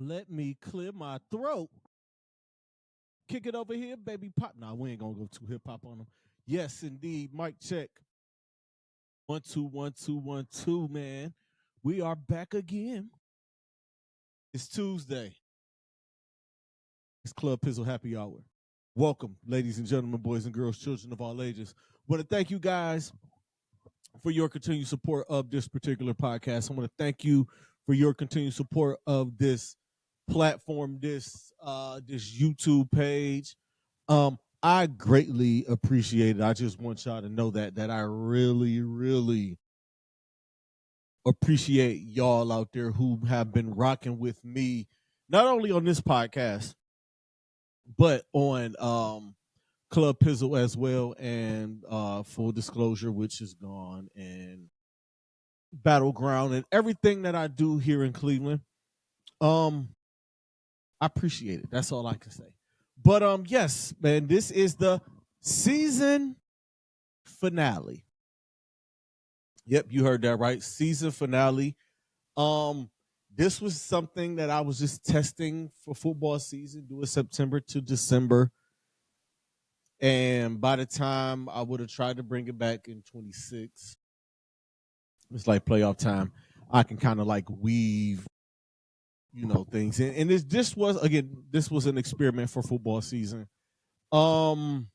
Let me clear my throat. Kick it over here, baby pop. Nah, we ain't gonna go too hip hop on them. Yes, indeed. Mic check. 1 2 1 2 1 2, man. We are back again. It's Tuesday. It's Club Pizzle Happy Hour. Welcome, ladies and gentlemen, boys and girls, children of all ages. Want to thank you guys for your continued support of this particular podcast. I want to thank you for your continued support of this platform, this YouTube page. I greatly appreciate it. I just want y'all to know that I really, really appreciate y'all out there who have been rocking with me, not only on this podcast, but on Club Pizzle as well, and full disclosure, which is gone, and Battleground, and everything that I do here in Cleveland. I appreciate it. That's all I can say. But yes, man, this is the season finale. Yep, you heard that right. Season finale. This was something that I was just testing for football season, doing September to December. And by the time I would have tried to bring it back in 26, it's like playoff time. I can kind of like weave, things. And this was an experiment for football season. I'm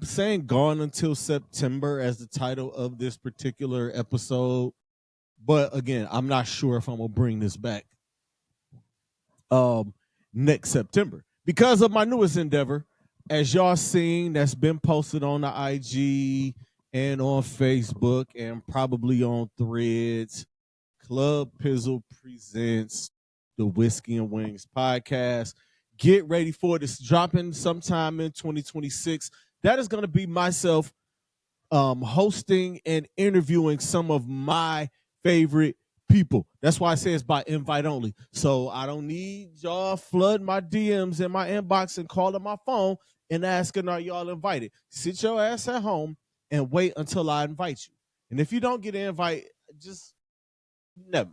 saying gone until September as the title of this particular episode. But again, I'm not sure if I'm gonna bring this back next September because of my newest endeavor. As y'all seen, that's been posted on the IG and on Facebook and probably on Threads. Club Pizzle presents the Whiskey and Wings podcast. Get ready for it. It's dropping sometime in 2026. That is going to be myself hosting and interviewing some of my favorite people. That's why I say it's by invite only. So I don't need y'all flood my DMs in my inbox and calling my phone and asking, are y'all invited? Sit your ass at home and wait until I invite you. And if you don't get an invite, just never.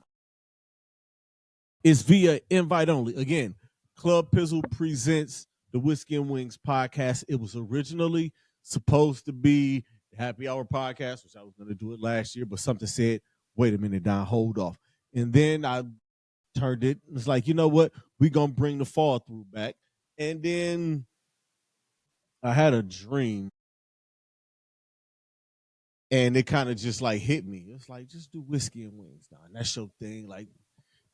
It's via invite only. Again, Club Pizzle presents the Whiskey and Wings podcast. It was originally supposed to be the Happy Hour podcast, which I was going to do it last year, but something said, wait a minute, Don, hold off. And then I turned it. It's like, you know what? We're going to bring the fall through back. And then I had a dream. And it kind of just like hit me. It's like, just do Whiskey and Wings, Don. That's your thing. Like,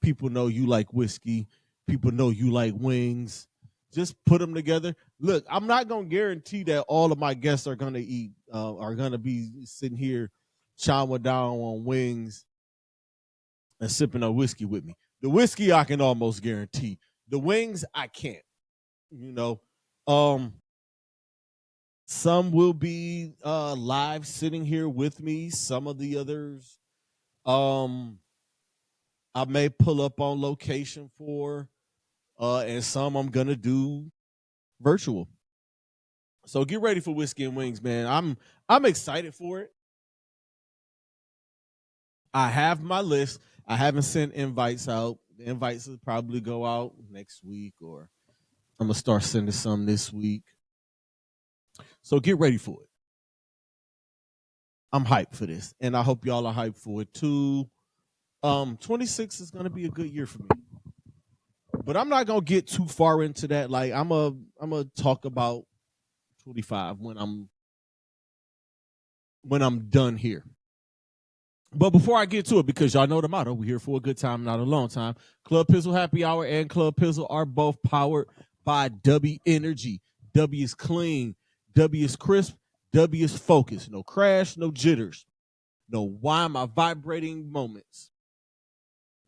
people know you like whiskey. People know you like wings. Just put them together. Look, I'm not going to guarantee that all of my guests are going to eat, are going to be sitting here chowing down on wings and sipping on whiskey with me. The whiskey I can almost guarantee. The wings I can't. Some will be live sitting here with me. Some of the others, I may pull up on location for, and some I'm gonna do virtual. So get ready for Whiskey and Wings, man. I'm excited for it. I have my list. I haven't sent invites out. The invites will probably go out next week, or I'm gonna start sending some this week. So get ready for it. I'm hyped for this, and I hope y'all are hyped for it too. 26 is gonna be a good year for me. But I'm not gonna get too far into that. Like I'm gonna talk about 25 when I'm done here. But before I get to it, because y'all know the motto, we're here for a good time, not a long time. Club Pizzle Happy Hour and Club Pizzle are both powered by W Energy. W is clean, W is crisp, W is focused. No crash, no jitters, no why am I vibrating moments.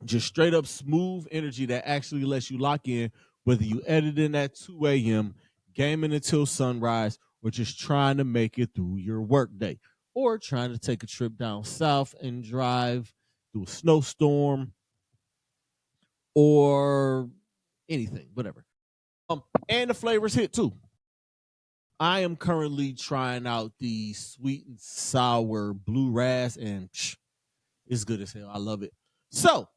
Just straight up smooth energy that actually lets you lock in, whether you editing at 2 a.m., gaming until sunrise, or just trying to make it through your workday, or trying to take a trip down south and drive through a snowstorm, or anything, whatever. And the flavors hit too. I am currently trying out the sweet and sour blue ras, and it's good as hell. I love it. So,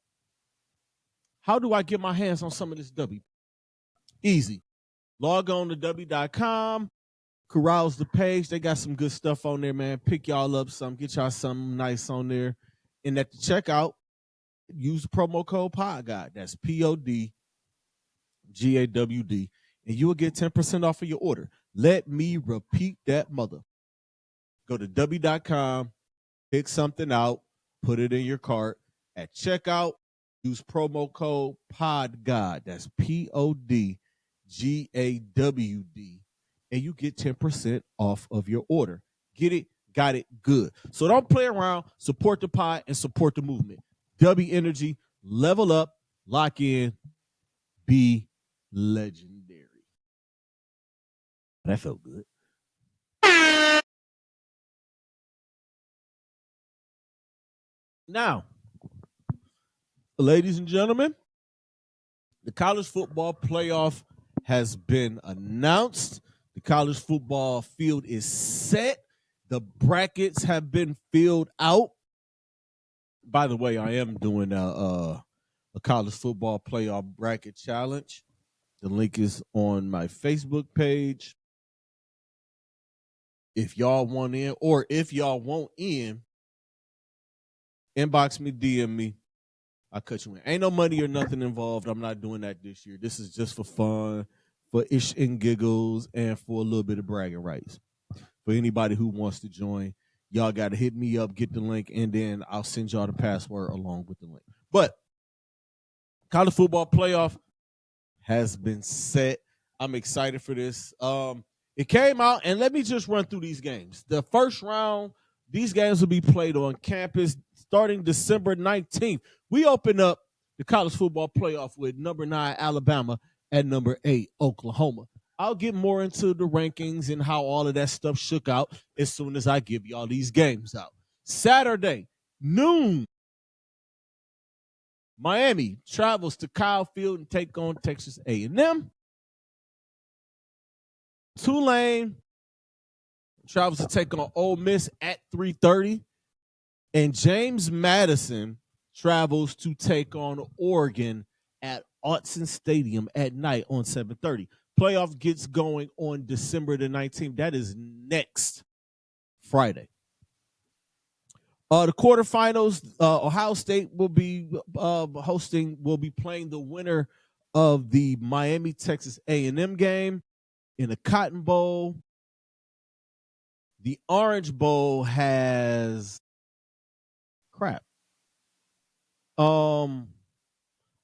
How do I get my hands on some of this W? Easy. Log on to W.com, carouse the page. They got some good stuff on there, man. Pick y'all up some, get y'all something nice on there. And at the checkout, use the promo code PODGAWD. That's PODGAWD. And you will get 10% off of your order. Let me repeat that, mother. Go to W.com, pick something out, put it in your cart. At checkout, use promo code PODGAWD. That's PODGAWD. And you get 10% off of your order. Get it, got it, good. So don't play around. Support the pod and support the movement. W Energy, level up, lock in, be legendary. That felt good. Now, ladies and gentlemen, the college football playoff has been announced. The college football field is set. The brackets have been filled out. By the way, I am doing a college football playoff bracket challenge. The link is on my Facebook page. If y'all want in, or if y'all want in, inbox me, DM me. I'll cut you in. Ain't no money or nothing involved. I'm not doing that this year. This is just for fun, for ish and giggles, and for a little bit of bragging rights. For anybody who wants to join, y'all got to hit me up, get the link, and then I'll send y'all the password along with the link. But college football playoff has been set. I'm excited for this. It came out, and let me just run through these games. The first round, these games will be played on campus starting December 19th. We open up the college football playoff with number 9 Alabama and number 8 Oklahoma. I'll get more into the rankings and how all of that stuff shook out as soon as I give y'all these games out. Saturday, noon, Miami travels to Kyle Field and take on Texas A&M. Tulane travels to take on Ole Miss at 3:30. And James Madison travels to take on Oregon at Autzen Stadium at night on 7:30. Playoff gets going on December the 19th. That is next Friday. The quarterfinals, Ohio State will be playing the winner of the Miami Texas A&M game in the Cotton Bowl. The Orange Bowl has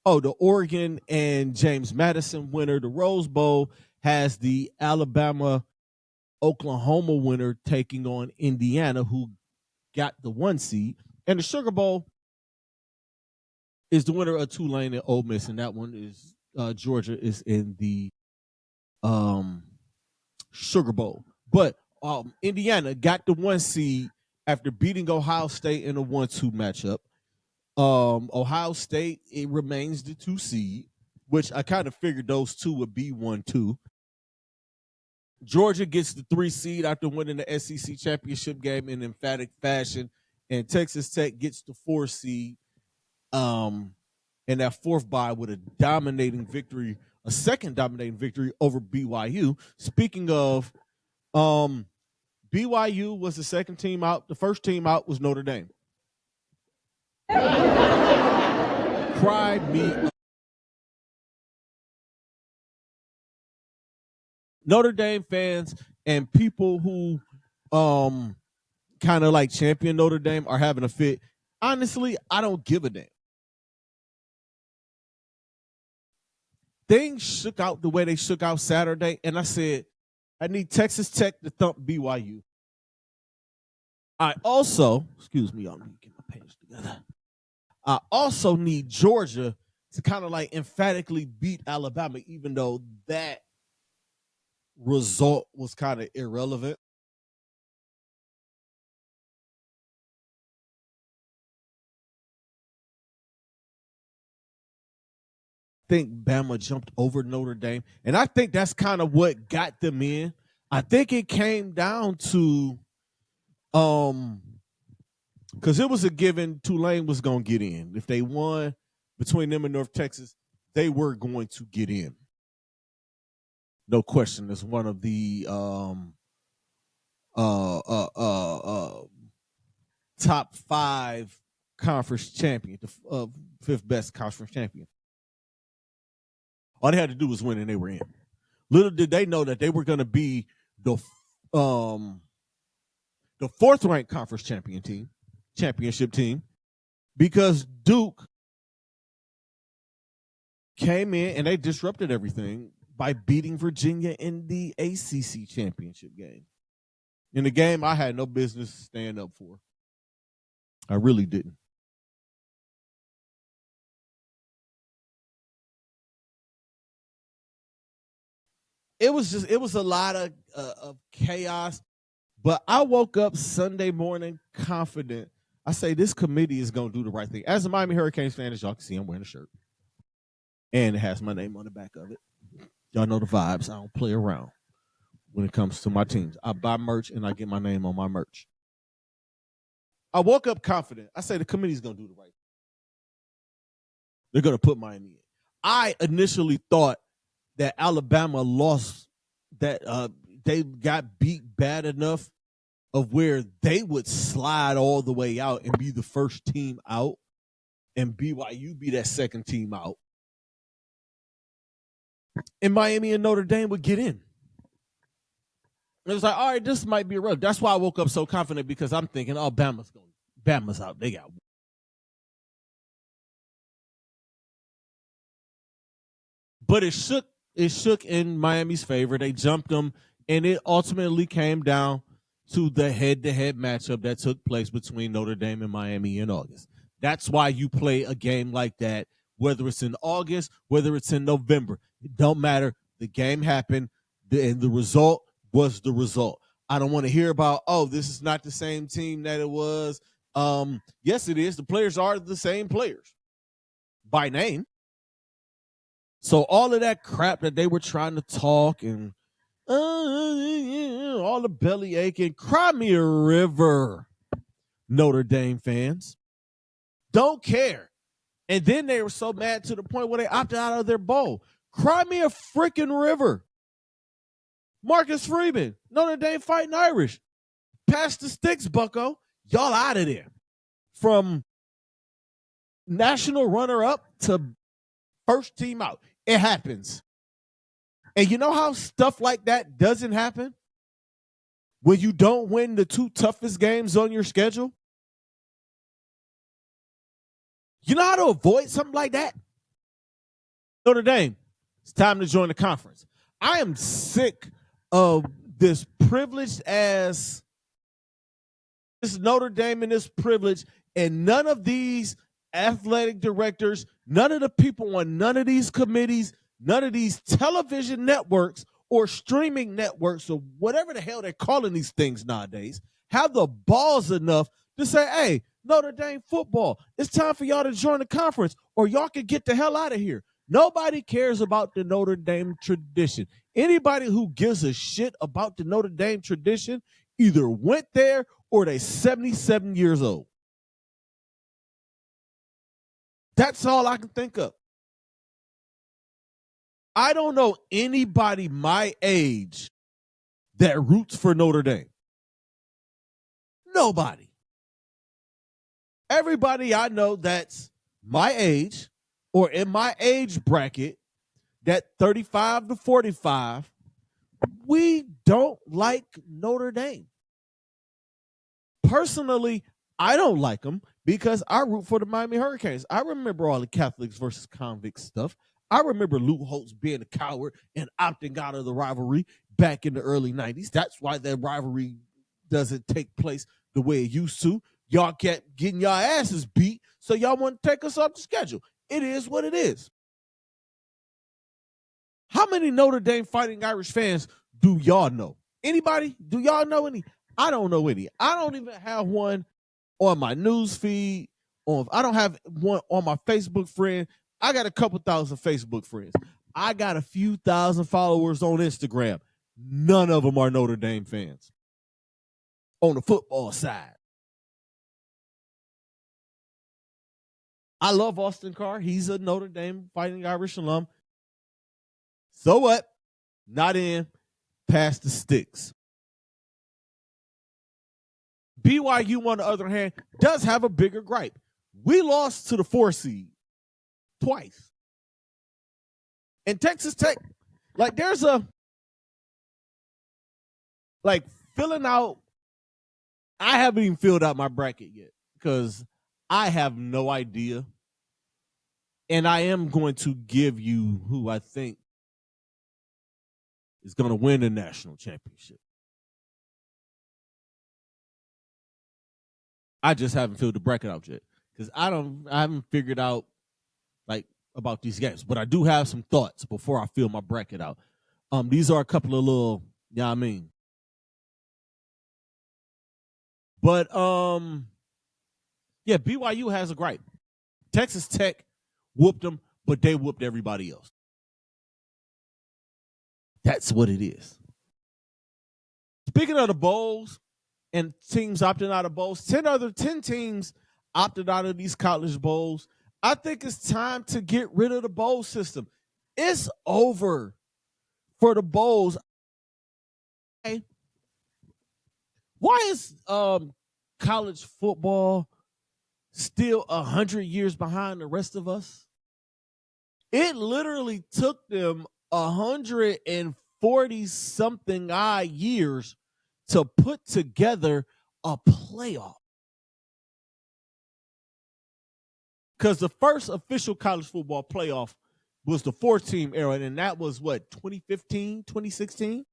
the Oregon and James Madison winner. The Rose Bowl has the Alabama Oklahoma winner taking on Indiana, who got the 1 seed. And the Sugar Bowl is the winner of Tulane and Ole Miss, and that one is Georgia is in the Sugar Bowl. But Indiana got the 1 seed after beating Ohio State in a 1-2 matchup. Ohio State, it remains the 2 seed, which I kind of figured those two would be 1-2. Georgia gets the 3 seed after winning the SEC championship game in emphatic fashion, and Texas Tech gets the 4 seed. And that 4th bye with a second dominating victory over BYU. Speaking of, BYU was the second team out. The first team out was Notre Dame. Cry me up. Notre Dame fans and people who kind of like champion Notre Dame are having a fit. Honestly, I don't give a damn. Things shook out the way they shook out Saturday, and I said, I need Texas Tech to thump BYU. I also, excuse me, y'all, let me get my page together. I also need Georgia to kind of like emphatically beat Alabama, even though that result was kind of irrelevant. I think Bama jumped over Notre Dame, and I think that's kind of what got them in. I think it came down to because it was a given Tulane was going to get in. If they won, between them and North Texas, they were going to get in. No question. As one of the top 5 conference champion, the 5th best conference champion. All they had to do was win, and they were in. Little did they know that they were going to be the 4th ranked conference championship team, because Duke came in and they disrupted everything by beating Virginia in the ACC championship game. In a game I had no business staying up for. I really didn't. It was a lot of chaos, but I woke up Sunday morning confident. I say this committee is going to do the right thing. As a Miami Hurricanes fan, as y'all can see, I'm wearing a shirt, and it has my name on the back of it. Y'all know the vibes. I don't play around when it comes to my teams. I buy merch and I get my name on my merch. I woke up confident. I say the committee's going to do the right thing. They're going to put Miami in. I initially thought that Alabama lost, that they got beat bad enough of where they would slide all the way out and be the first team out, and BYU be that second team out, and Miami and Notre Dame would get in. It was like, all right, this might be a rub. That's why I woke up so confident, because I'm thinking, oh, Bama's out. They got one. But it shook in Miami's favor. They jumped them, and it ultimately came down to the head-to-head matchup that took place between Notre Dame and Miami in August. That's why you play a game like that, whether it's in August, whether it's in November. It don't matter. The game happened, and the result was the result. I don't want to hear about, oh, this is not the same team that it was. Yes, it is. The players are the same players by name. So all of that crap that they were trying to talk and all the belly aching, cry me a river, Notre Dame fans. Don't care. And then they were so mad to the point where they opted out of their bowl. Cry me a freaking river. Marcus Freeman, Notre Dame Fighting Irish. Pass the sticks, bucko. Y'all out of there. From national runner-up to first team out. It happens. And you know how stuff like that doesn't happen? When you don't win the 2 toughest games on your schedule? You know how to avoid something like that? Notre Dame, it's time to join the conference. I am sick of this privileged ass, this Notre Dame and this privilege, and none of these athletic directors, none of the people on none of these committees, none of these television networks or streaming networks or whatever the hell they're calling these things nowadays, have the balls enough to say, hey, Notre Dame football, it's time for y'all to join the conference or y'all can get the hell out of here. Nobody cares about the Notre Dame tradition. Anybody who gives a shit about the Notre Dame tradition either went there or they 77 years old. That's all I can think of. I don't know anybody my age that roots for Notre Dame. Nobody. Everybody I know that's my age or in my age bracket, that 35 to 45, we don't like Notre Dame. Personally, I don't like them because I root for the Miami Hurricanes. I remember all the Catholics versus convicts stuff. I remember Lou Holtz being a coward and opting out of the rivalry back in the early 90s. That's why that rivalry doesn't take place the way it used to. Y'all kept getting y'all asses beat, so y'all want to take us off the schedule. It is what it is. How many Notre Dame Fighting Irish fans do y'all know? Anybody? Do y'all know any? I don't know any. I don't even have one on my news feed. I don't have one on my Facebook friend. I got a couple thousand Facebook friends. I got a few thousand followers on Instagram. None of them are Notre Dame fans on the football side. I love Austin Carr. He's a Notre Dame Fighting Irish alum. So what? Not in. Past the sticks. BYU, on the other hand, does have a bigger gripe. We lost to the 4 seed twice. And Texas Tech, like there's a, like filling out, I haven't even filled out my bracket yet because I have no idea. And I am going to give you who I think is going to win the national championship. I just haven't filled the bracket out yet because I haven't figured out like about these games, but I do have some thoughts before I fill my bracket out. These are a couple of little, yeah, I mean, but yeah, BYU has a gripe. Texas Tech whooped them, but they whooped everybody else. That's what it is. Speaking of the bowls and teams opting out of bowls, 10 teams opted out of these college bowls. I think it's time to get rid of the bowl system. It's over for the bowls. Why is college football still 100 years behind the rest of us? It literally took them 140 something odd years to put together a playoff. Because the first official college football playoff was the 4-team era, and that was what, 2015, 2016?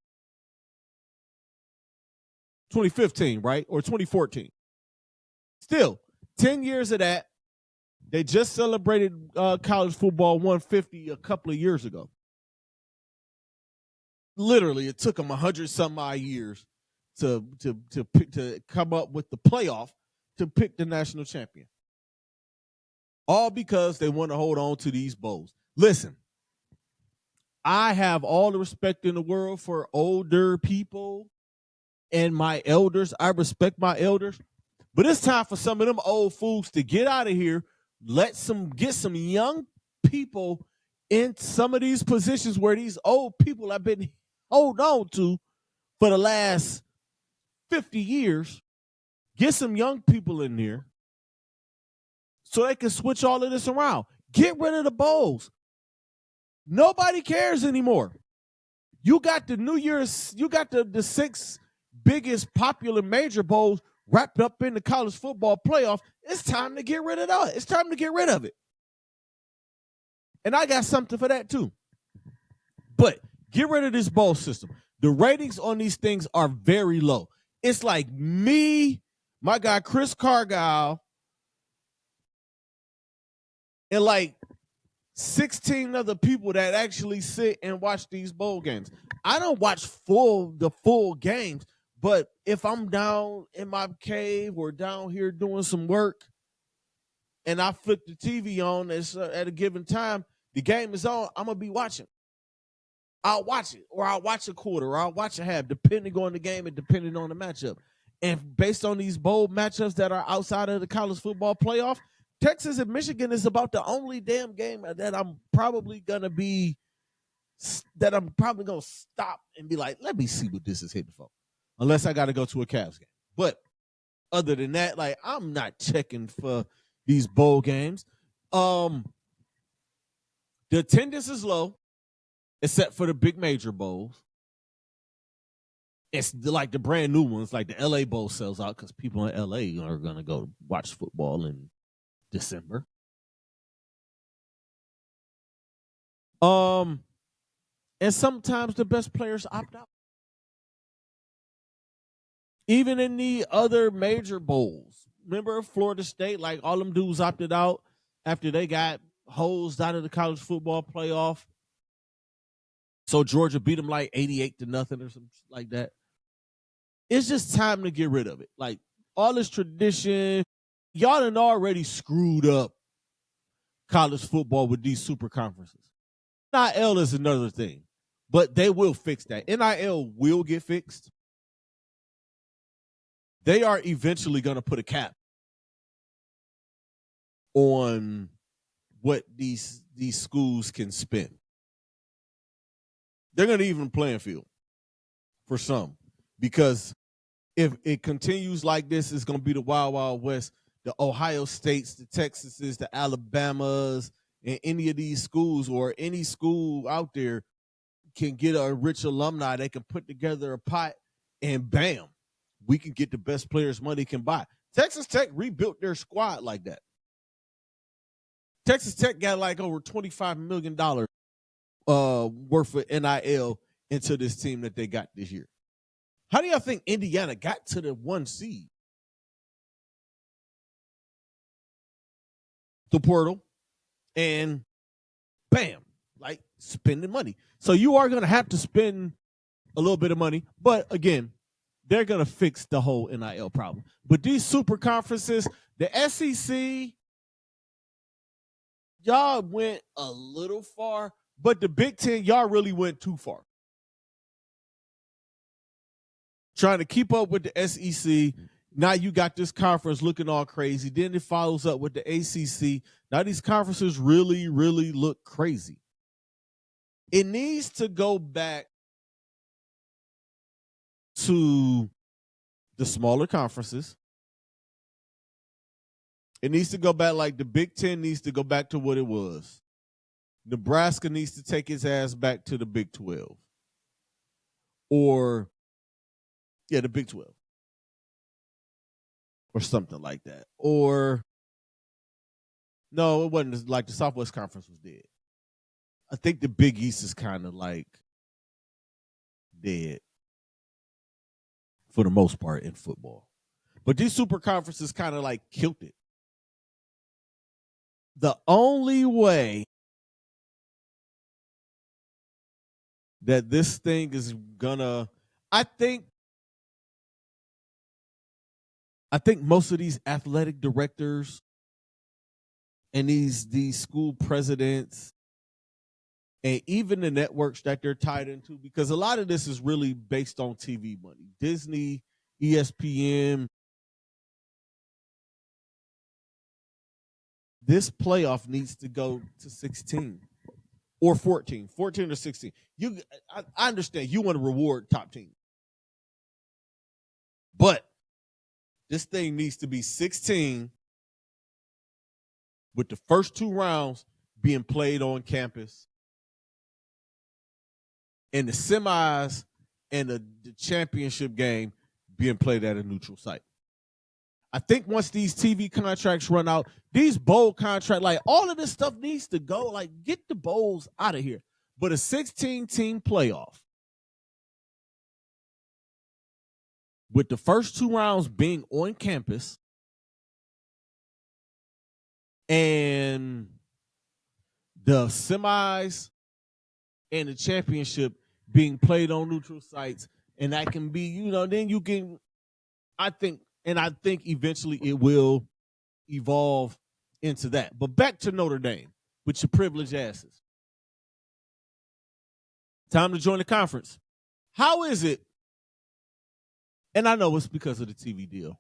2015, right? Or 2014. Still, 10 years of that. They just celebrated college football 150 a couple of years ago. Literally, it took them 100 some odd years to come up with the playoff to pick the national champion. All because they want to hold on to these bowls. Listen, I have all the respect in the world for older people and my elders. I respect my elders, but it's time for some of them old fools to get out of here. Get some young people in some of these positions where these old people have been holding on to for the last 50 years. Get some young people in there so they can switch all of this around. Get rid of the bowls. Nobody cares anymore. You got the New Year's, you got the 6 biggest popular major bowls wrapped up in the college football playoff. It's time to get rid of that. It's time to get rid of it. And I got something for that too. But get rid of this bowl system. The ratings on these things are very low. It's like me, my guy Chris Cargile, and like 16 other people that actually sit and watch these bowl games. I don't watch the full games, but if I'm down in my cave or down here doing some work and I flip the TV on at a given time, the game is on, I'm going to be watching. I'll watch it, or I'll watch a quarter, or I'll watch a half, depending on the game and depending on the matchup. And based on these bowl matchups that are outside of the college football playoff, Texas and Michigan is about the only damn game that I'm probably going to stop and be like, let me see what this is hitting for. Unless I got to go to a Cavs game. But other than that, like, I'm not checking for these bowl games. The attendance is low, except for the big major bowls. It's like the brand new ones, like the LA Bowl sells out because people in LA are going to go watch football in December. And sometimes the best players opt out. Even in the other major bowls. Remember Florida State, like all them dudes opted out after they got hosed out of the college football playoff. So Georgia beat them like 88-0 or something like that. It's just time to get rid of it. Like all this tradition, y'all done already screwed up college football with these super conferences. NIL is another thing, but they will fix that. NIL will get fixed. They are eventually going to put a cap on what these schools can spend. They're going to even playing field for some, because if it continues like this, it's going to be the Wild Wild West. The Ohio States, the Texases, the Alabamas, and any of these schools or any school out there can get a rich alumni. They can put together a pot and bam, we can get the best players money can buy. Texas Tech rebuilt their squad like that. Texas Tech got like over $25 million worth of NIL into this team that they got this year. How do y'all think Indiana got to the 1 seed? The portal, and bam, like spending money. So you are going to have to spend a little bit of money, but again, they're going to fix the whole NIL problem. But these super conferences, the SEC, y'all went a little far, but the Big Ten, y'all really went too far. Trying to keep up with the SEC. Now you got this conference looking all crazy. Then it follows up with the ACC. Now these conferences really, really look crazy. It needs to go back to the smaller conferences. It needs to go back, like the Big Ten needs to go back to what it was. Nebraska needs to take his ass back to the Big 12. Or, yeah, the Big 12. Or something like that. Or, no, it wasn't like the Southwest Conference was dead. I think the Big East is kind of like dead for the most part in football. But these super conferences kind of like killed it. The only way that this thing is gonna, I think most of these athletic directors and these school presidents and even the networks that they're tied into, because a lot of this is really based on TV money. Disney, ESPN. This playoff needs to go to 16 or 14 or 16. I understand you want to reward top teams, but this thing needs to be 16 with the first 2 rounds being played on campus and the semis and the championship game being played at a neutral site. I think once these TV contracts run out, these bowl contracts, like all of this stuff needs to go. Like, get the bowls out of here. But a 16-team playoff with the first 2 rounds being on campus and the semis and the championship being played on neutral sites, and that can be, then you can, I think eventually it will evolve into that. But back to Notre Dame with your privileged asses. Time to join the conference. How is it? And I know it's because of the TV deal.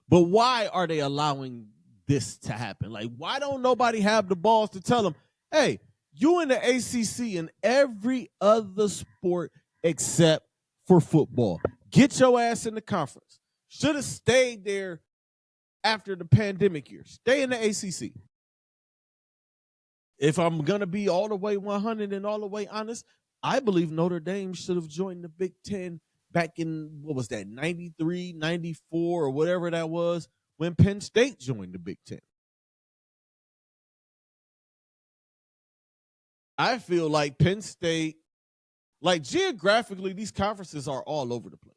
But why are they allowing this to happen? Like, why don't nobody have the balls to tell them, hey, you in the ACC and every other sport except for football, get your ass in the conference. Should have stayed there after the pandemic years. Stay in the ACC. If I'm going to be all the way 100 and all the way honest, I believe Notre Dame should have joined the Big Ten back in, 93, 94, or whatever that was, when Penn State joined the Big Ten. I feel like Penn State, like geographically, these conferences are all over the place.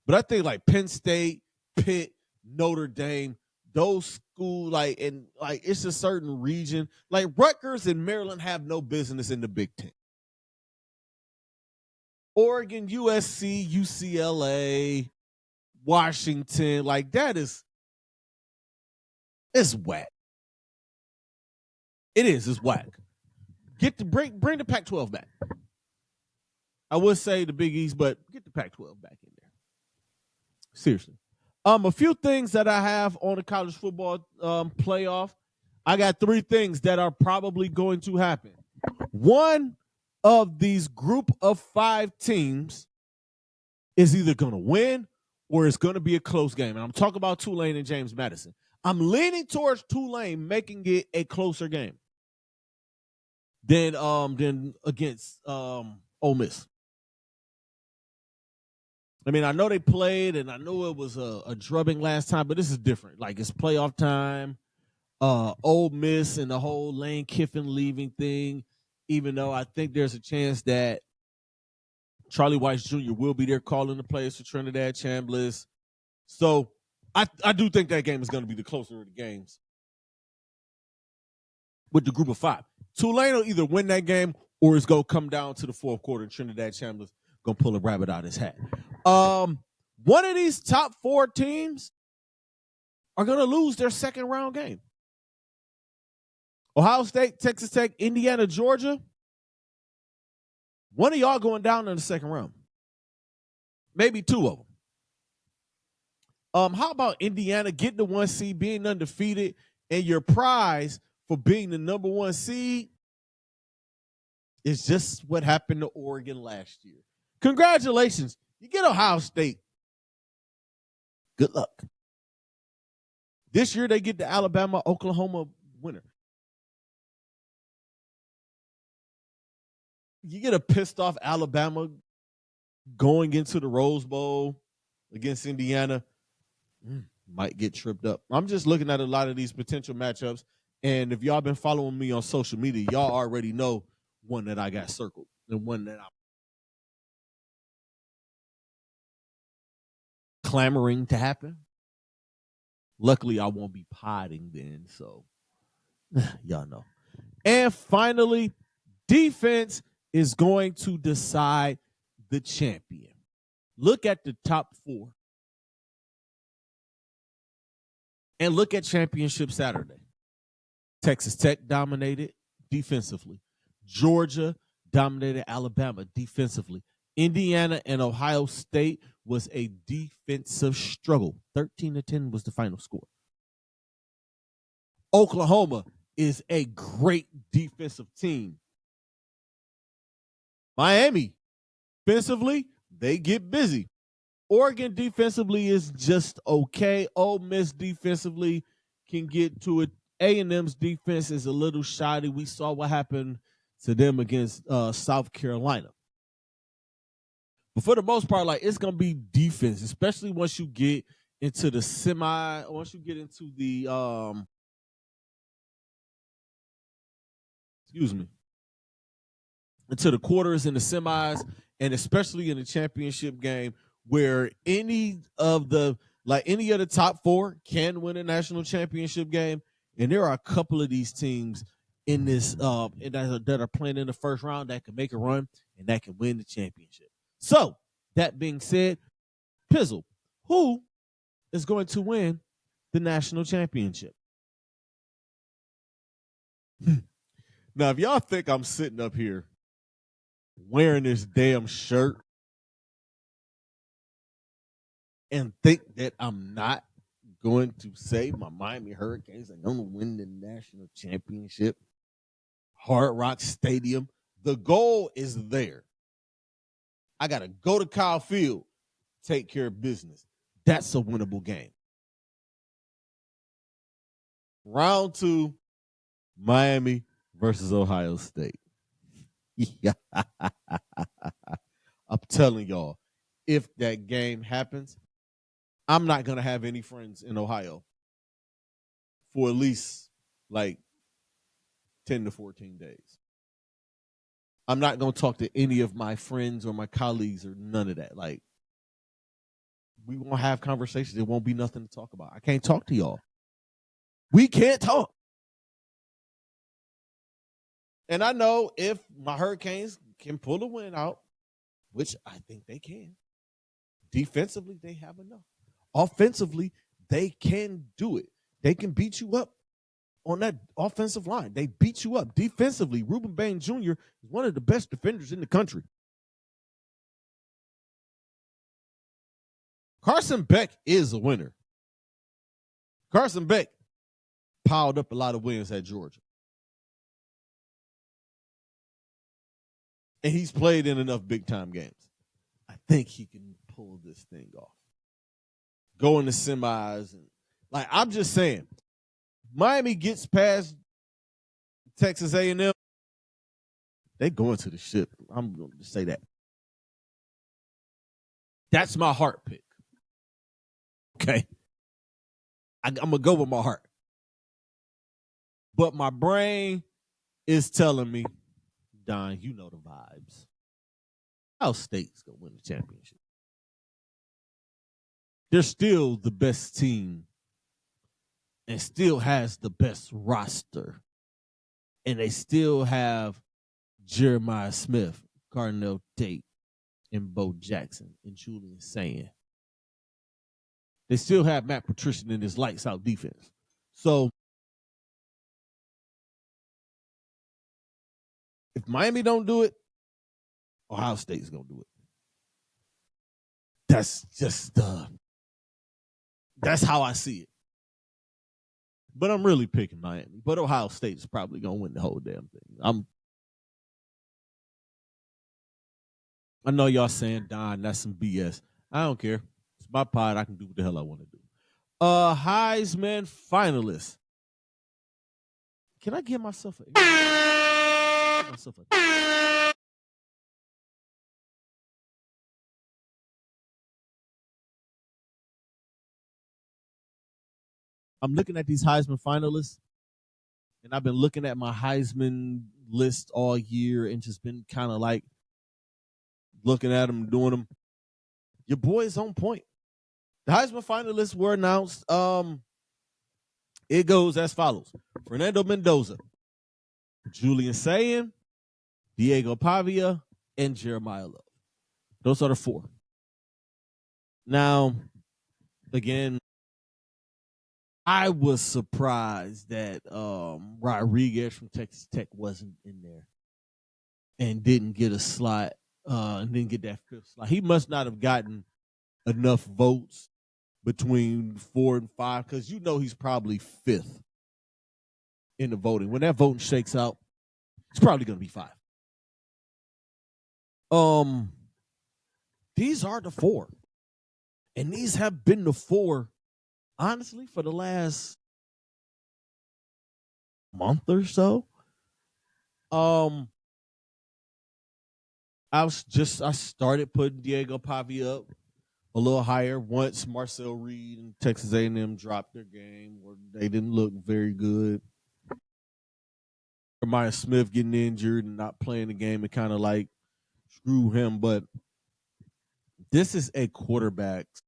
But I think like Penn State, Pitt, Notre Dame, those schools, it's a certain region. Like Rutgers and Maryland have no business in the Big Ten. Oregon, USC, UCLA, Washington, like that it's whack. It's whack. Bring the Pac-12 back. I would say the Big East, but get the Pac-12 back in there. Seriously. A few things that I have on the college football playoff. I got 3 things that are probably going to happen. One of these group of 5 teams is either going to win or it's going to be a close game. And I'm talking about Tulane and James Madison. I'm leaning towards Tulane making it a closer game than against Ole Miss. I mean, I know they played, and I know it was a drubbing last time, but this is different. Like, it's playoff time. Ole Miss and the whole Lane Kiffin leaving thing, even though I think there's a chance that Charlie Weiss Jr. will be there calling the plays for Trinidad Chambliss. So I do think that game is going to be the closer of the games with the group of 5. Tulane will either win that game or it's going to come down to the fourth quarter and Trinidad Chambliss going to pull a rabbit out of his hat. One of these top 4 teams are going to lose their second round game. Ohio State, Texas Tech, Indiana, Georgia. One of y'all going down in the second round. Maybe 2 of them. How about Indiana getting the 1 seed, being undefeated, and your prize for being the number 1 seed is just what happened to Oregon last year. Congratulations. You get Ohio State. Good luck. This year they get the Alabama-Oklahoma winner. You get a pissed off Alabama going into the Rose Bowl against Indiana, might get tripped up. I'm just looking at a lot of these potential matchups, and if y'all been following me on social media, y'all already know one that I got circled and one that I'm clamoring to happen. Luckily, I won't be potting then, so y'all know. And finally, defense is going to decide the champion. Look at the top 4. And look at Championship Saturday. Texas Tech dominated defensively. Georgia dominated Alabama defensively. Indiana and Ohio State was a defensive struggle. 13-10 was the final score. Oklahoma is a great defensive team. Miami, defensively, they get busy. Oregon defensively is just okay. Ole Miss defensively can get to it. A&M's defense is a little shoddy. We saw what happened to them against South Carolina. But for the most part, like, it's going to be defense, especially once you get into the into the quarters and the semis, and especially in the championship game, where any of the top 4 can win a national championship game. And there are a couple of these teams in this that are playing in the first round that can make a run and that can win the championship. So, that being said, Pizzle, who is going to win the national championship? Now, if y'all think I'm sitting up here wearing this damn shirt and think that I'm not going to say my Miami Hurricanes are going to win the national championship, Hard Rock Stadium, the goal is there. I got to go to Kyle Field, take care of business. That's a winnable game. Round 2, Miami versus Ohio State. I'm telling y'all, if that game happens, I'm not going to have any friends in Ohio for at least like 10 to 14 days. I'm not going to talk to any of my friends or my colleagues or none of that. Like, we won't have conversations. There won't be nothing to talk about. I can't talk to y'all. We can't talk. And I know if my Hurricanes can pull a win out, which I think they can, defensively, they have enough. Offensively, they can do it. They can beat you up on that offensive line. They beat you up. Defensively, Ruben Bain Jr. is one of the best defenders in the country. Carson Beck is a winner. Carson Beck piled up a lot of wins at Georgia. And he's played in enough big-time games. I think he can pull this thing off. Go in the semis. And, like, I'm just saying, Miami gets past Texas A&M, they going to the ship. I'm going to say that. That's my heart pick. Okay. I'm going to go with my heart. But my brain is telling me, Don, you know the vibes. Ohio State's going to win the championship. They're still the best team and still has the best roster. And they still have Jeremiah Smith, Cardinal Tate, and Bo Jackson, and Julian Saying. They still have Matt Patricia in his lights out defense. So if Miami don't do it, Ohio State's gonna do it. That's just that's how I see it. But I'm really picking Miami. But Ohio State is probably gonna win the whole damn thing. I know y'all saying, Don, that's some BS. I don't care. It's my pod. I can do what the hell I want to do. Heisman finalist. Can I give myself a? I'm looking at these Heisman finalists, and I've been looking at my Heisman list all year and just been kind of like looking at them, doing them. Your boy is on point. The Heisman finalists were announced. It goes as follows: Fernando Mendoza, Julian Saying, Diego Pavia, and Jeremiah Love. Those are the four. Now, again, I was surprised that Rodriguez from Texas Tech wasn't in there and didn't get a slot, and didn't get that fifth slot. He must not have gotten enough votes between 4 and 5 because you know he's probably fifth in the voting. When that voting shakes out, it's probably going to be 5. These are the 4. And these have been the 4, honestly, for the last month or so. I started putting Diego Pavia up a little higher once Marcel Reed and Texas A&M dropped their game where they didn't look very good. Jeremiah Smith getting injured and not playing the game, it kind of like screw him. But this is a quarterback's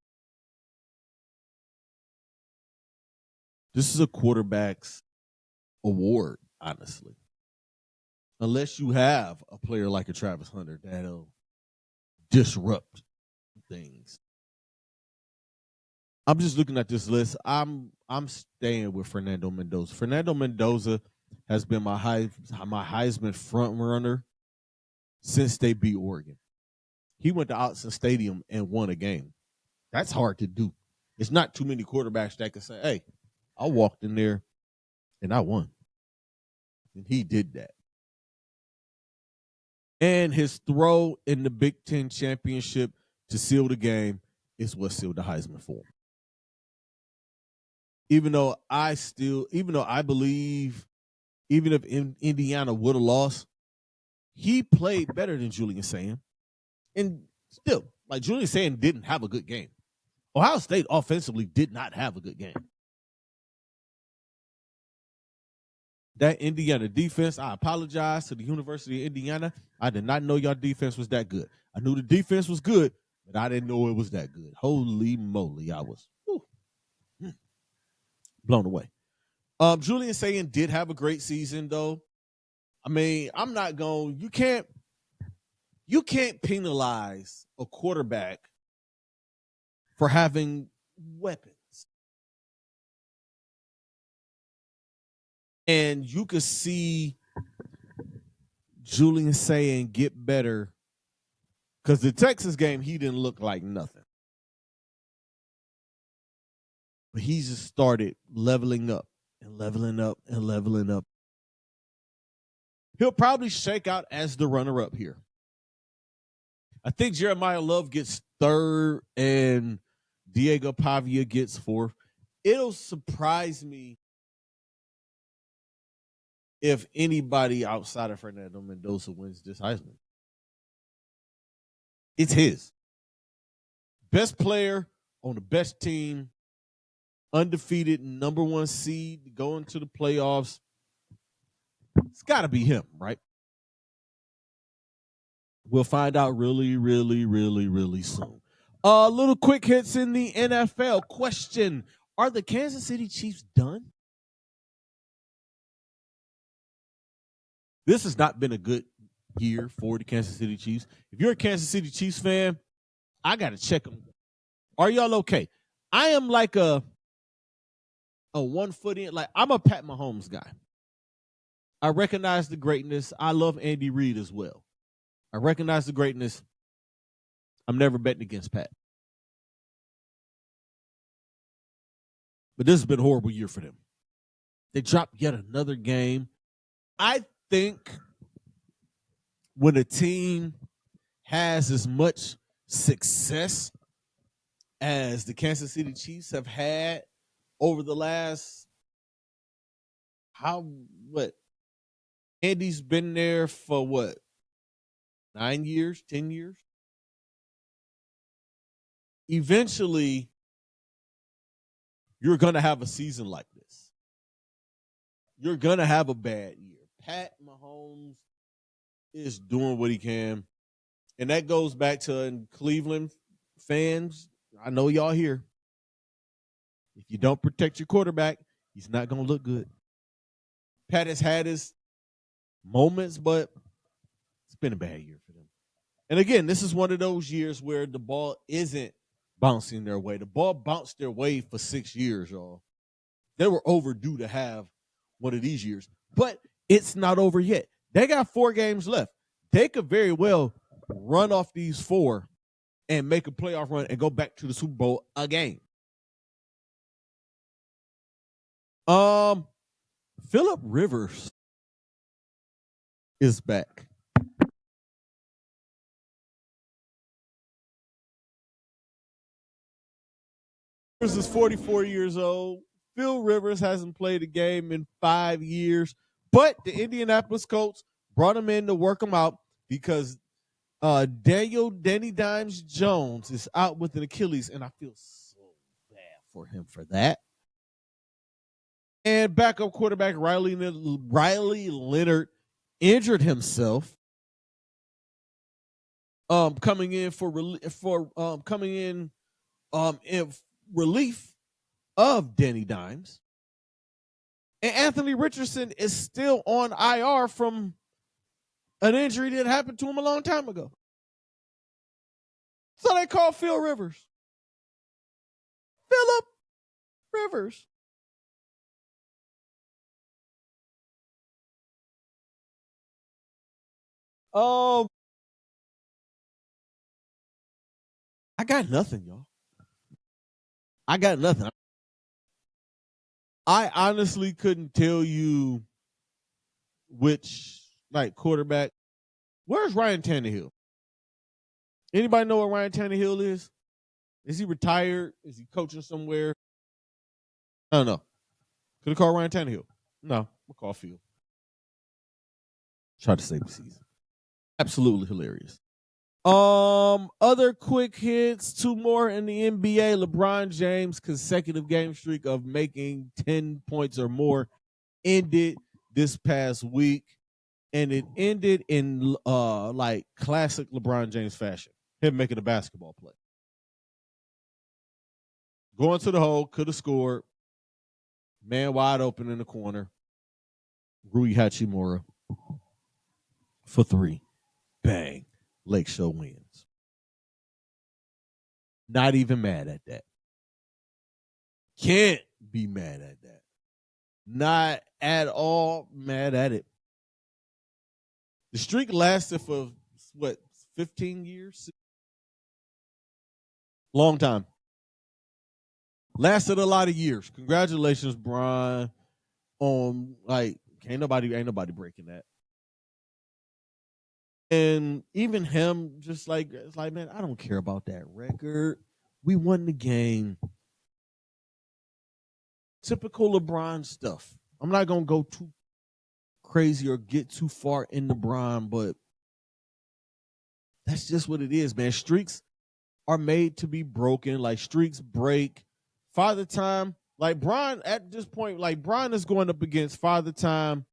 award, honestly. Unless you have a player like a Travis Hunter that'll disrupt things. I'm just looking at this list. I'm staying with Fernando Mendoza. Fernando Mendoza has been my Heisman front runner since they beat Oregon. He went to Autzen Stadium and won a game. That's hard to do. It's not too many quarterbacks that can say, hey, I walked in there and I won. And he did that. And his throw in the Big Ten championship to seal the game is what sealed the Heisman for him. Even though I believe, even if Indiana would have lost, he played better than Julian Saying. And still, like Julian Saying didn't have a good game. Ohio State offensively did not have a good game. That Indiana defense, I apologize to the University of Indiana. I did not know your defense was that good. I knew the defense was good, but I didn't know it was that good. Holy moly, I was blown away. Julian Saying did have a great season, though. I mean, I'm not going. You can't penalize a quarterback for having weapons. And you could see Julian Saying get better because the Texas game, he didn't look like nothing. But he just started leveling up and leveling up and leveling up. He'll probably shake out as the runner-up here. I think Jeremiah Love gets third and Diego Pavia gets fourth. It'll surprise me if anybody outside of Fernando Mendoza wins this Heisman. It's his. Best player on the best team, undefeated number one seed, going to the playoffs. It's got to be him, right? We'll find out really, really, really, really soon. Little quick hits in the NFL. Question: are the Kansas City Chiefs done? This has not been a good year for the Kansas City Chiefs. If you're a Kansas City Chiefs fan, I got to check them. Are y'all okay? I am like a 1 foot in. Like, I'm a Pat Mahomes guy. I recognize the greatness. I love Andy Reid as well. I recognize the greatness. I'm never betting against Pat. But this has been a horrible year for them. They dropped yet another game. I think when a team has as much success as the Kansas City Chiefs have had over the last, Andy's been there for what? 9 years, 10 years? Eventually, you're going to have a season like this. You're going to have a bad year. Pat Mahomes is doing what he can. And that goes back to Cleveland fans. I know y'all here. If you don't protect your quarterback, he's not going to look good. Pat has had his moments, but it's been a bad year for them. And again, this is one of those years where the ball isn't bouncing their way. The ball bounced their way for 6 years, y'all. They were overdue to have one of these years. But it's not over yet. They got 4 games left. They could very well run off these 4 and make a playoff run and go back to the Super Bowl again. Phillip Rivers is back. Rivers is 44 years old. Phil Rivers hasn't played a game in 5 years, but the Indianapolis Colts brought him in to work him out because Danny Dimes Jones is out with an Achilles, and I feel so bad for him for that. And backup quarterback Riley Leonard injured himself. Coming in in relief of Danny Dimes. And Anthony Richardson is still on IR from an injury that happened to him a long time ago. So they call Phil Rivers. Phillip Rivers. I got nothing, y'all. I got nothing. I honestly couldn't tell you which quarterback. Where's Ryan Tannehill? Anybody know where Ryan Tannehill is? Is he retired? Is he coaching somewhere? I don't know. Could have called Ryan Tannehill. No, we'll call Phil. Try to save the season. Absolutely hilarious. Other quick hits, 2 more in the NBA. LeBron James' consecutive game streak of making 10 points or more ended this past week, and it ended in classic LeBron James fashion. Him making a basketball play. Going to the hole, could have scored. Man wide open in the corner. Rui Hachimura for 3. Bang. Lake Show wins. Not even mad at that. Can't be mad at that. Not at all mad at it. The streak lasted for 15 years? Long time. Lasted a lot of years. Congratulations, Brian. Ain't nobody breaking that. And even him, just like it's like, man, I don't care about that record. We won the game. Typical LeBron stuff. I'm not gonna go too crazy or get too far in LeBron, but that's just what it is, man. Streaks are made to be broken. Like streaks break. Father Time, like Brian at this point, like Brian is going up against Father Time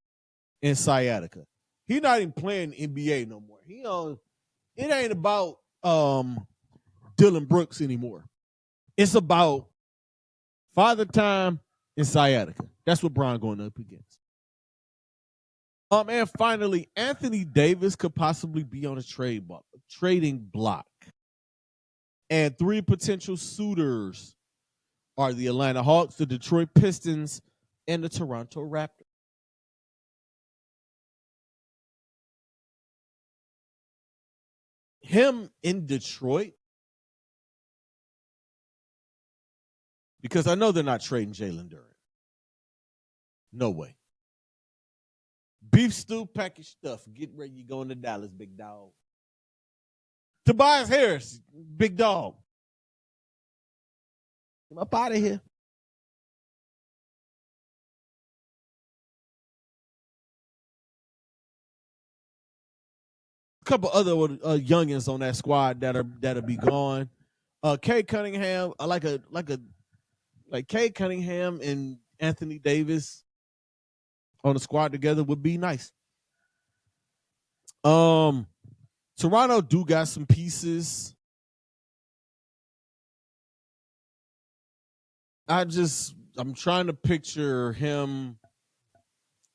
and sciatica. He's not even playing NBA no more. It ain't about Dylan Brooks anymore. It's about Father Time and sciatica. That's what Brian going up against. And finally, Anthony Davis could possibly be on a trading block. And three potential suitors are the Atlanta Hawks, the Detroit Pistons, and the Toronto Raptors. Him in Detroit, because I know they're not trading Jalen Duren. No way. Beef stew, package stuff. Get ready, you going to Dallas, big dog. Tobias Harris, big dog. I'm up out of here. A couple other youngins on that squad that'll be gone. Kay Cunningham, like Kay Cunningham and Anthony Davis on the squad together would be nice. Toronto do got some pieces. I'm trying to picture him.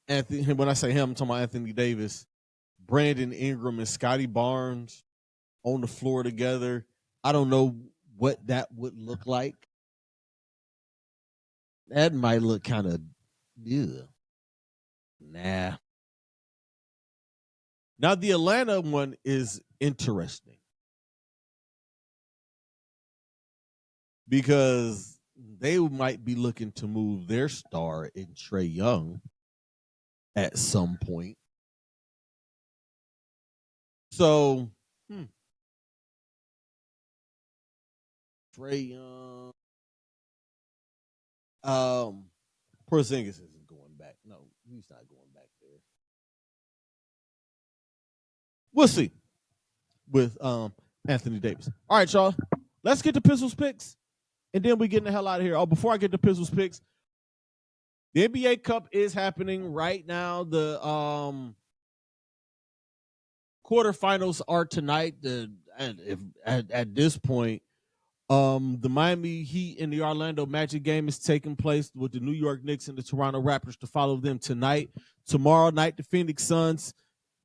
When I say him, I'm talking about Anthony Davis, Brandon Ingram, and Scotty Barnes on the floor together. I don't know what that would look like. That might look kind of, nah. Now the Atlanta one is interesting because they might be looking to move their star in Trae Young at some point. So, Trae Young, Porzingis isn't going back. No, he's not going back there. We'll see with Anthony Davis. All right, y'all. Let's get to Pizzles picks, and then we getting the hell out of here. Oh, before I get to Pizzles picks, the NBA Cup is happening right now. The quarterfinals are tonight. At this point, the Miami Heat and the Orlando Magic game is taking place with the New York Knicks and the Toronto Raptors to follow them tonight. Tomorrow night, the Phoenix Suns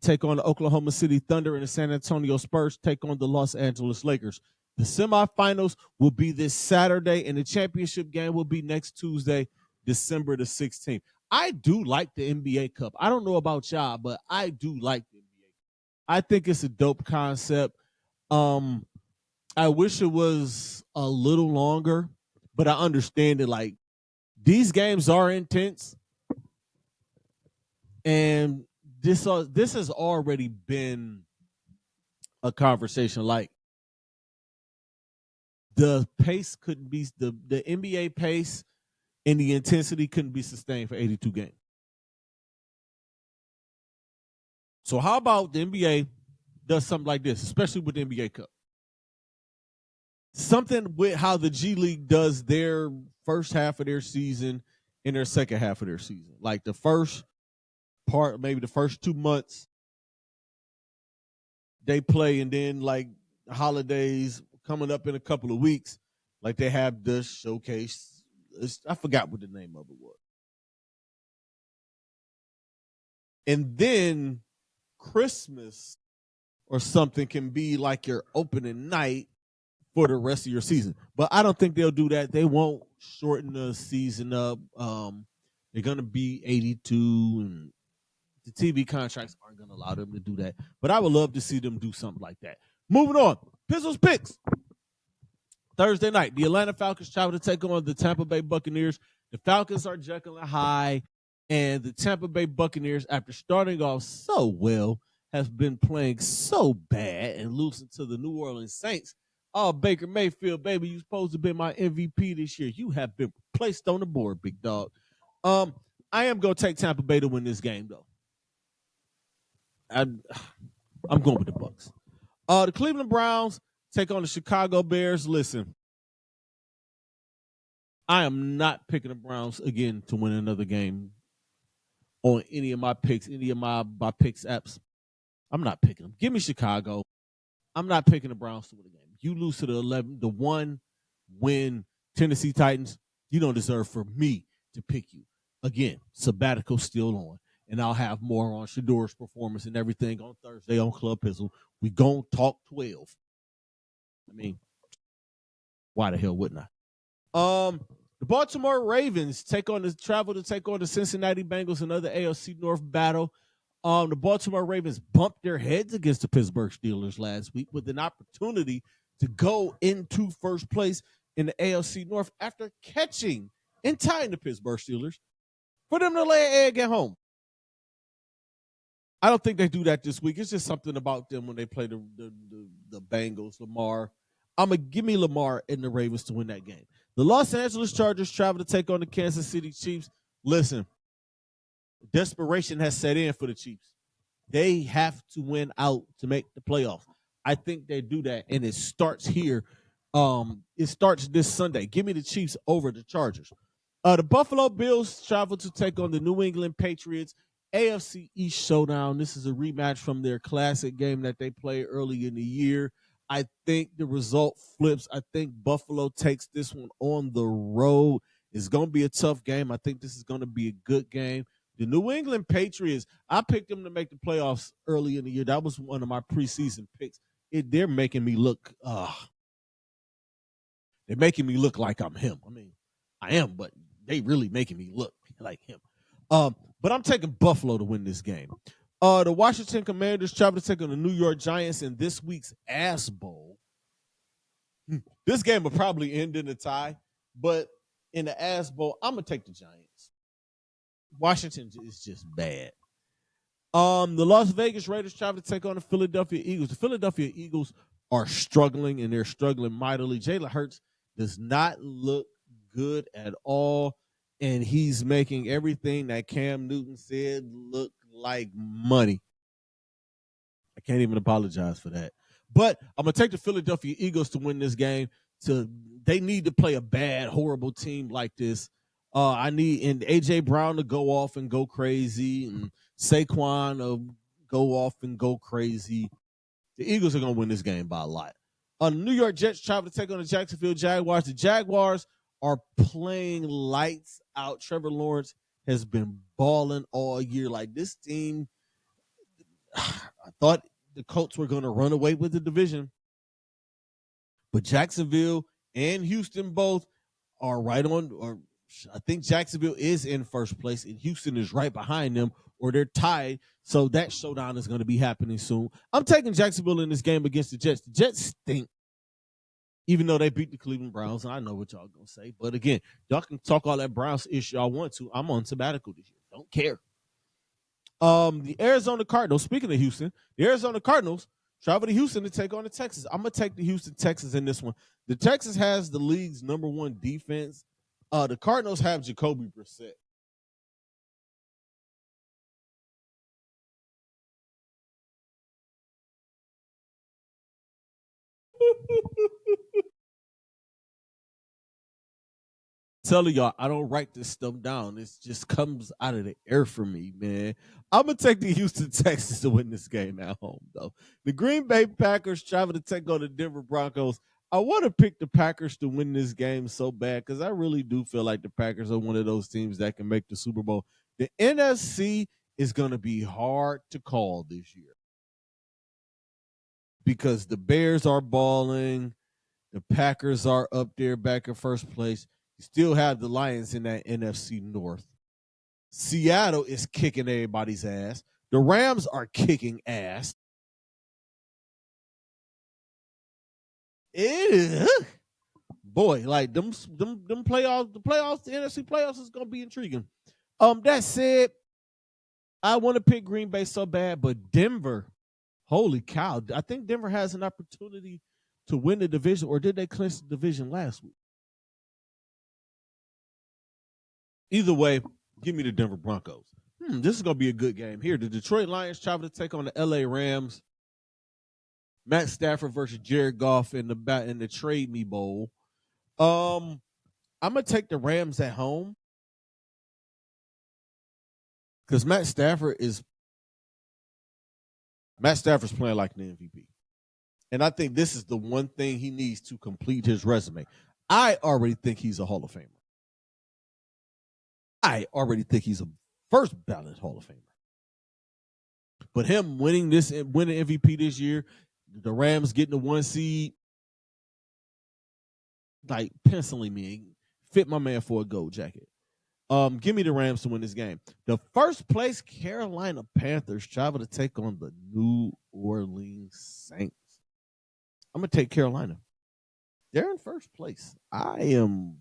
take on the Oklahoma City Thunder, and the San Antonio Spurs take on the Los Angeles Lakers. The semifinals will be this Saturday, and the championship game will be next Tuesday, December the 16th. I do like the NBA Cup. I don't know about y'all, but I do like the NBA Cup. I think it's a dope concept. I wish it was a little longer, but I understand it. Like, these games are intense, and this has already been a conversation. Like, the pace couldn't be the NBA pace and the intensity couldn't be sustained for 82 games. So how about the NBA does something like this, especially with the NBA Cup? Something with how the G League does their first half of their season and their second half of their season. Like the first part, maybe the first 2 months, they play, and then like the holidays coming up in a couple of weeks, like they have this showcase. I forgot what the name of it was. And then Christmas or something can be like your opening night for the rest of your season. But I don't think they'll do that. They won't shorten the season up. They're going to be 82, and the TV contracts aren't going to allow them to do that. But I would love to see them do something like that. Moving on. Pizzles picks. Thursday night, the Atlanta Falcons travel to take on the Tampa Bay Buccaneers. The Falcons are Jekyll and Hyde, and the Tampa Bay Buccaneers, after starting off so well, have been playing so bad and losing to the New Orleans Saints. Oh, Baker Mayfield, baby, you're supposed to be my MVP this year. You have been placed on the board, big dog. I am going to take Tampa Bay to win this game, though. I'm going with the Bucs. The Cleveland Browns take on the Chicago Bears. Listen, I am not picking the Browns again to win another game on any of my picks, any of my picks apps. I'm not picking them. Give me Chicago. I'm not picking the Browns to win the game. You lose to the 1 win Tennessee Titans, you don't deserve for me to pick you. Again, sabbatical still on. And I'll have more on Shador's performance and everything on Thursday on Club Pizzle. We gon' talk 12. I mean, why the hell wouldn't I? The Baltimore Ravens travel to take on the Cincinnati Bengals, another AFC North battle. The Baltimore Ravens bumped their heads against the Pittsburgh Steelers last week with an opportunity to go into first place in the AFC North after catching and tying the Pittsburgh Steelers for them to lay an egg at home. I don't think they do that this week. It's just something about them when they play the Bengals, Lamar. Give me Lamar and the Ravens to win that game. The Los Angeles Chargers travel to take on the Kansas City Chiefs. Listen, desperation has set in for the Chiefs. They have to win out to make the playoffs. I think they do that, and it starts here. It starts this Sunday. Give me the Chiefs over the Chargers. The Buffalo Bills travel to take on the New England Patriots. AFC East showdown. This is a rematch from their classic game that they played early in the year. I think the result flips. I think Buffalo takes this one on the road. It's going to be a tough game. I think this is going to be a good game. The New England Patriots, I picked them to make the playoffs early in the year. That was one of my preseason picks. They're making me look they're making me look like I'm him. I mean, I am, but they really making me look like him. But I'm taking Buffalo to win this game. The Washington Commanders travel to take on the New York Giants in this week's Ass Bowl. This game will probably end in a tie, but in the Ass Bowl, I'm going to take the Giants. Washington is just bad. The Las Vegas Raiders travel to take on the Philadelphia Eagles. The Philadelphia Eagles are struggling, and they're struggling mightily. Jalen Hurts does not look good at all, and he's making everything that Cam Newton said look like money. I can't even apologize for that. But I'm going to take the Philadelphia Eagles to win this game. They need to play a bad, horrible team like this. I need A.J. Brown to go off and go crazy, and Saquon to go off and go crazy. The Eagles are going to win this game by a lot. The New York Jets travel to take on the Jacksonville Jaguars. The Jaguars are playing lights out. Trevor Lawrence has been balling all year. Like, this team, I thought the Colts were going to run away with the division, but Jacksonville and Houston both are right on, or I think Jacksonville is in first place and Houston is right behind them, or they're tied. So that showdown is going to be happening soon. I'm taking Jacksonville in this game against the Jets. The Jets stink, even though they beat the Cleveland Browns. And I know what y'all going to say. But again, y'all can talk all that Browns issue y'all want to. I'm on sabbatical this year. Don't care. The Arizona Cardinals, speaking of Houston, the Arizona Cardinals travel to Houston to take on the Texans. I'm going to take the Houston Texans in this one. The Texans has the league's number one defense. The Cardinals have Jacoby Brissett. Telling y'all, I don't write this stuff down. It just comes out of the air for me, man. I'm going to take the Houston Texans to win this game at home, though. The Green Bay Packers travel to take on the Denver Broncos. I want to pick the Packers to win this game so bad because I really do feel like the Packers are one of those teams that can make the Super Bowl. The NFC is going to be hard to call this year because the Bears are balling. The Packers are up there back in first place. You still have the Lions in that NFC North. Seattle is kicking everybody's ass. The Rams are kicking ass. boy, like them playoffs, the NFC playoffs is gonna be intriguing. That said, I want to pick Green Bay so bad, but Denver, holy cow, I think Denver has an opportunity to win the division, or did they clinch the division last week? Either way, give me the Denver Broncos. This is gonna be a good game here. The Detroit Lions travel to take on the LA Rams. Matt Stafford versus Jared Goff in the Trade Me Bowl. I'm gonna take the Rams at home because Matt Stafford's playing like an MVP, and I think this is the one thing he needs to complete his resume. I already think he's a Hall of Famer. I already think he's a first ballot Hall of Famer. But him winning MVP this year, the Rams getting the 1 seed, like penciling me, fit my man for a gold jacket. Give me the Rams to win this game. The first place Carolina Panthers travel to take on the New Orleans Saints. I'm gonna take Carolina. They're in first place. I am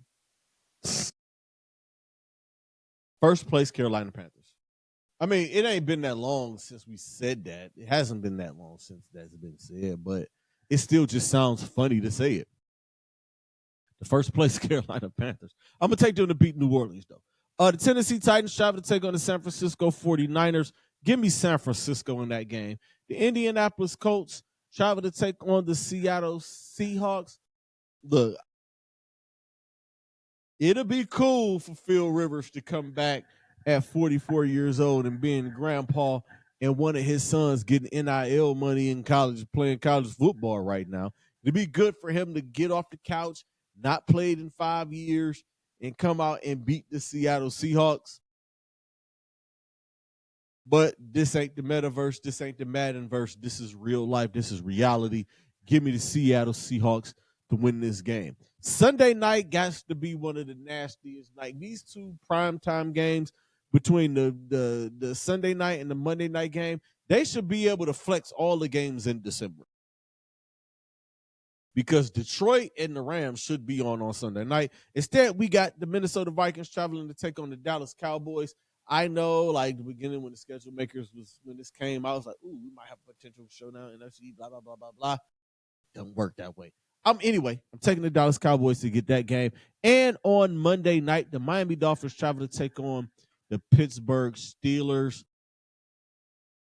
first place Carolina Panthers. I mean, it ain't been that long since we said that. It hasn't been that long since that's been said, but it still just sounds funny to say it. The first place Carolina Panthers. I'm going to take them to beat New Orleans, though. The Tennessee Titans travel to take on the San Francisco 49ers. Give me San Francisco in that game. The Indianapolis Colts travel to take on the Seattle Seahawks. Look, it'll be cool for Phil Rivers to come back at 44 years old and being grandpa and one of his sons getting NIL money in college, playing college football right now. It'd be good for him to get off the couch, not played in 5 years, and come out and beat the Seattle Seahawks. But this ain't the metaverse. This ain't the Maddenverse. This is real life. This is reality. Give me the Seattle Seahawks to win this game. Sunday night got to be one of the nastiest. Like these two primetime games between the Sunday night and the Monday night game, they should be able to flex all the games in December. Because Detroit and the Rams should be on Sunday night. Instead, we got the Minnesota Vikings traveling to take on the Dallas Cowboys. I know, like the beginning when the schedule makers when this came out, I was like, ooh, we might have a potential showdown in NFC, blah, blah, blah, blah, blah. Doesn't work that way. Anyway, I'm taking the Dallas Cowboys to get that game. And on Monday night, the Miami Dolphins travel to take on the Pittsburgh Steelers.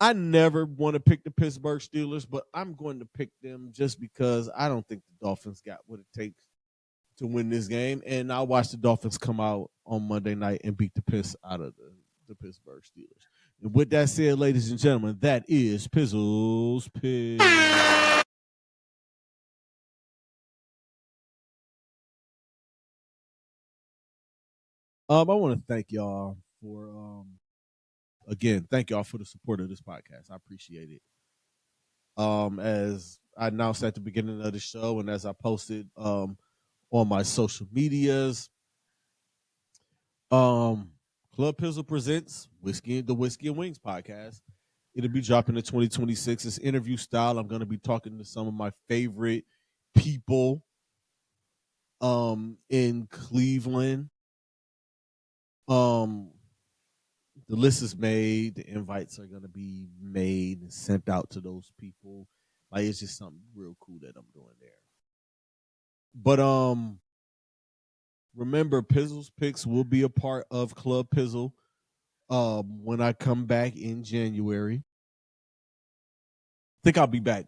I never want to pick the Pittsburgh Steelers, but I'm going to pick them just because I don't think the Dolphins got what it takes to win this game. And I'll watch the Dolphins come out on Monday night and beat the piss out of the Pittsburgh Steelers. And with that said, ladies and gentlemen, that is Pizzles Pick. I want to thank y'all for again, thank y'all for the support of this podcast. I appreciate it. As I announced at the beginning of the show, and as I posted on my social medias, Club Pizzle presents the Whiskey and Wings podcast. It'll be dropping in 2026. It's interview style. I'm going to be talking to some of my favorite people in Cleveland. The list is made. The invites are going to be made and sent out to those people. Like it's just something real cool that I'm doing there. But remember, Pizzles Picks will be a part of Club Pizzle when I come back in January. I think I'll be back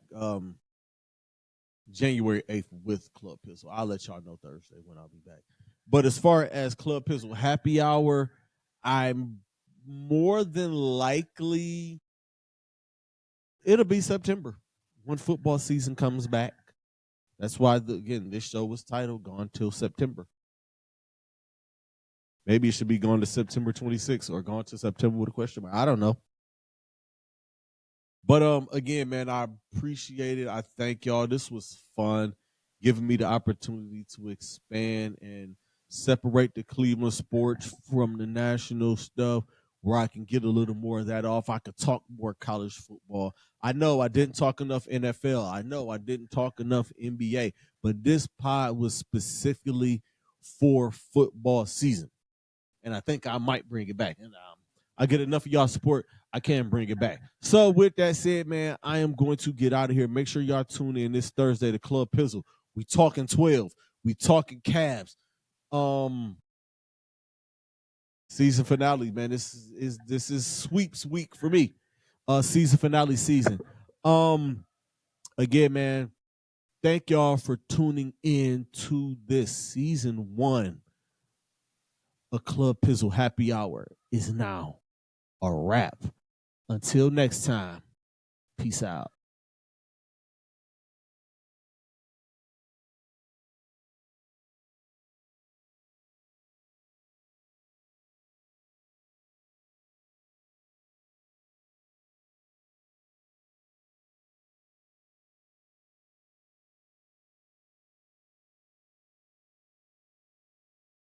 January 8th with Club Pizzle. I'll let y'all know Thursday when I'll be back. But as far as Club Pizzle Happy Hour, I'm more than likely it'll be September when football season comes back. That's why, again, this show was titled Gone Till September. Maybe it should be Gone to September 26th or Gone to September with a question mark. I don't know. But again, man, I appreciate it. I thank y'all. This was fun, giving me the opportunity to expand and separate the Cleveland sports from the national stuff. where I can get a little more of that off. I could talk more college football. I know I didn't talk enough NFL. I know I didn't talk enough NBA, but this pod was specifically for football season. And I think I might bring it back. And I get enough of y'all support, I can bring it back. So with that said, man, I am going to get out of here. Make sure y'all tune in this Thursday to Club Pizzle. We talking 12. We talking Cavs. Season finale, man. This is sweeps week for me. Season finale season. Again, man, thank y'all for tuning in to this season 1. A Club Pizzle Happy Hour is now a wrap. Until next time, peace out.